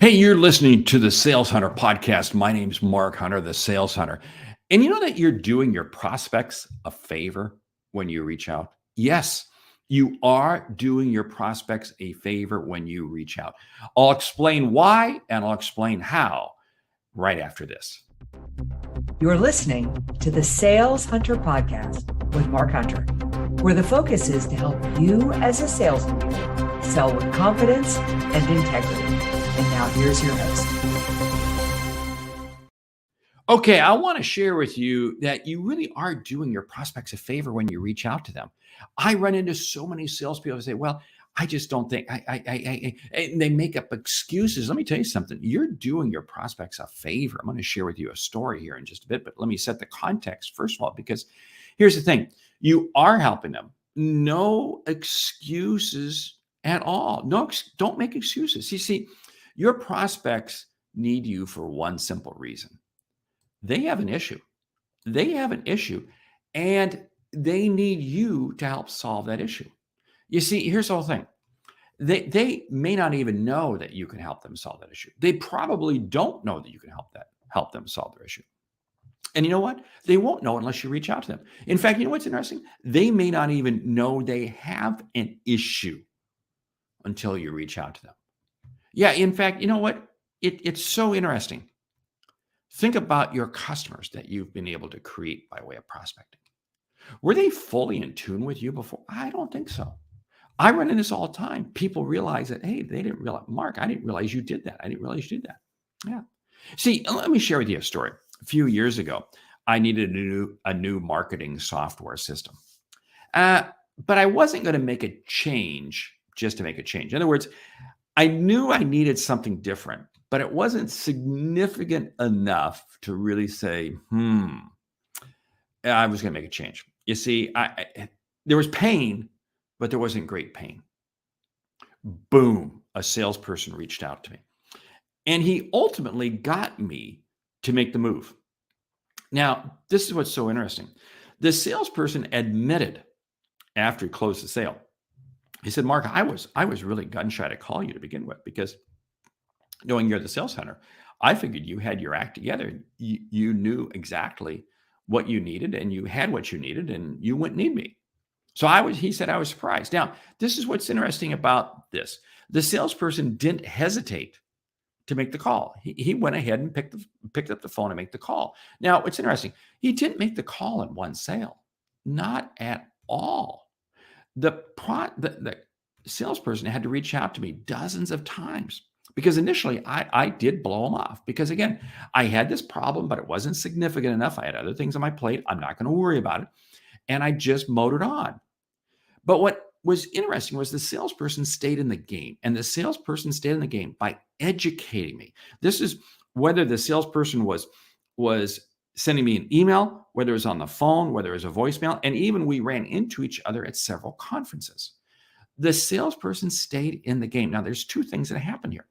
Hey, you're listening to the Sales Hunter podcast. My name's Mark Hunter, the Sales Hunter. And you know that you're doing your prospects a favor when you reach out? Yes, you are doing your prospects a favor when you reach out. I'll explain why and I'll explain how right after this. You're listening to the Sales Hunter podcast with Mark Hunter, where the focus is to help you as a sales leader sell with confidence and integrity. And now here's your host. Okay, I want to share with you that you really are doing your prospects a favor when you reach out to them. I run into so many salespeople who say, "Well, I just don't think and they make up excuses." Let me tell you something. You're doing your prospects a favor. I'm going to share with you a story here in just a bit, but let me set the context first of all, because here's the thing: you are helping them. No excuses at all. Don't make excuses. You see, your prospects need you for one simple reason. They have an issue. They have an issue, and they need you to help solve that issue. You see, here's the whole thing. They may not even know that you can help them solve that issue. They probably don't know that you can help them solve their issue. And you know what? They won't know unless you reach out to them. In fact, you know what's interesting? They may not even know they have an issue until you reach out to them. Yeah, in fact, you know what? It's so interesting. Think about your customers that you've been able to create by way of prospecting. Were they fully in tune with you before? I don't think so. I run into this all the time. People realize that, hey, they didn't realize, Mark, I didn't realize you did that. I didn't realize you did that. Yeah. See, let me share with you a story. A few years ago, I needed a new marketing software system. But I wasn't going to make a change just to make a change. In other words, I knew I needed something different, but it wasn't significant enough to really say, I was going to make a change. You see, there was pain, but there wasn't great pain. Boom, a salesperson reached out to me. And he ultimately got me to make the move. Now, this is what's so interesting. The salesperson admitted after he closed the sale, he said, "Mark, I was really gun shy to call you to begin with because knowing you're the sales hunter, I figured you had your act together. You knew exactly what you needed and you had what you needed and you wouldn't need me." So he said, I was surprised. Now, this is what's interesting about this. The salesperson didn't hesitate to make the call. He went ahead and picked up the phone and make the call. Now, what's interesting, he didn't make the call in one sale, not at all. The salesperson had to reach out to me dozens of times because initially I did blow him off because, again, I had this problem, but it wasn't significant enough. I had other things on my plate. I'm not going to worry about it. And I just motored on. But what was interesting was the salesperson stayed in the game, and the salesperson stayed in the game by educating me. This is whether the salesperson was sending me an email, whether it was on the phone, whether it was a voicemail, and even we ran into each other at several conferences. The salesperson stayed in the game. Now, there's two things that happened here.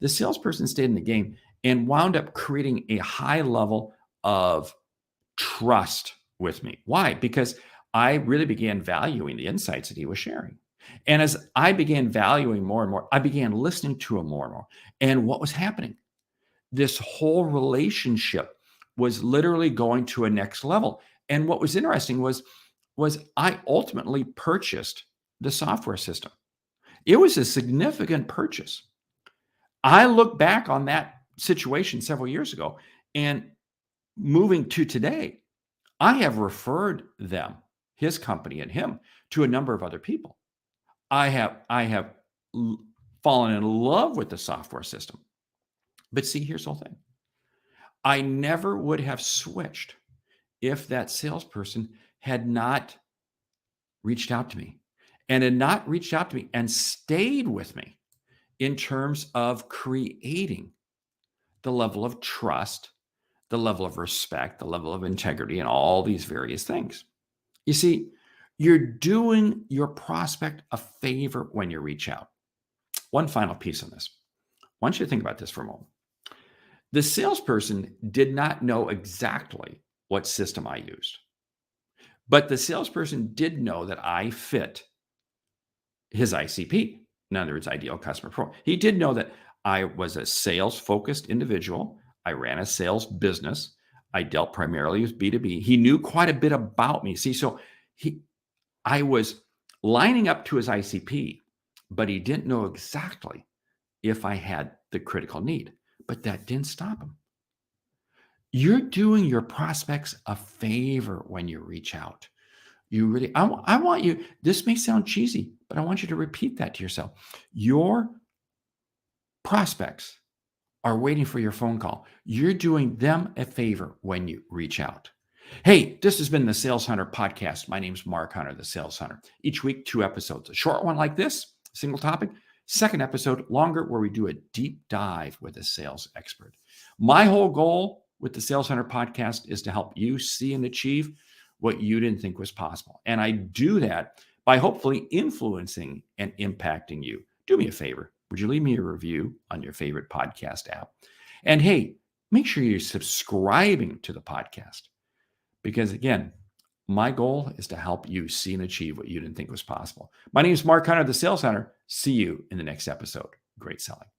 The salesperson stayed in the game and wound up creating a high level of trust with me. Why? Because I really began valuing the insights that he was sharing. And as I began valuing more and more, I began listening to him more and more. And what was happening? This whole relationship was literally going to a next level. And what was interesting was I ultimately purchased the software system. It was a significant purchase. I look back on that situation several years ago, and moving to today, I have referred them, his company and him, to a number of other people. I have fallen in love with the software system. But see, here's the whole thing. I never would have switched if that salesperson had not reached out to me and stayed with me in terms of creating the level of trust, the level of respect, the level of integrity, and all these various things. You see, you're doing your prospect a favor when you reach out. One final piece on this. I want you to think about this for a moment. The salesperson did not know exactly what system I used, but the salesperson did know that I fit his ICP. In other words, ideal customer profile. He did know that I was a sales focused individual. I ran a sales business. I dealt primarily with B2B. He knew quite a bit about me. See, so I was lining up to his ICP, but he didn't know exactly if I had the critical need. But that didn't stop him. You're doing your prospects a favor when you reach out. You really, I want you, this may sound cheesy, but I want you to repeat that to yourself. Your prospects are waiting for your phone call. You're doing them a favor when you reach out. Hey, this has been the Sales Hunter podcast. My name is Mark Hunter, the Sales Hunter. Each week, 2 episodes. A short one like this, single topic. Second episode, longer, where we do a deep dive with a sales expert. My whole goal with the Sales Hunter podcast is to help you see and achieve what you didn't think was possible. And I do that by hopefully influencing and impacting you. Do me a favor. Would you leave me a review on your favorite podcast app? And hey, make sure you're subscribing to the podcast. Because again, my goal is to help you see and achieve what you didn't think was possible. My name is Mark Hunter, the Sales Hunter. See you in the next episode. Great selling.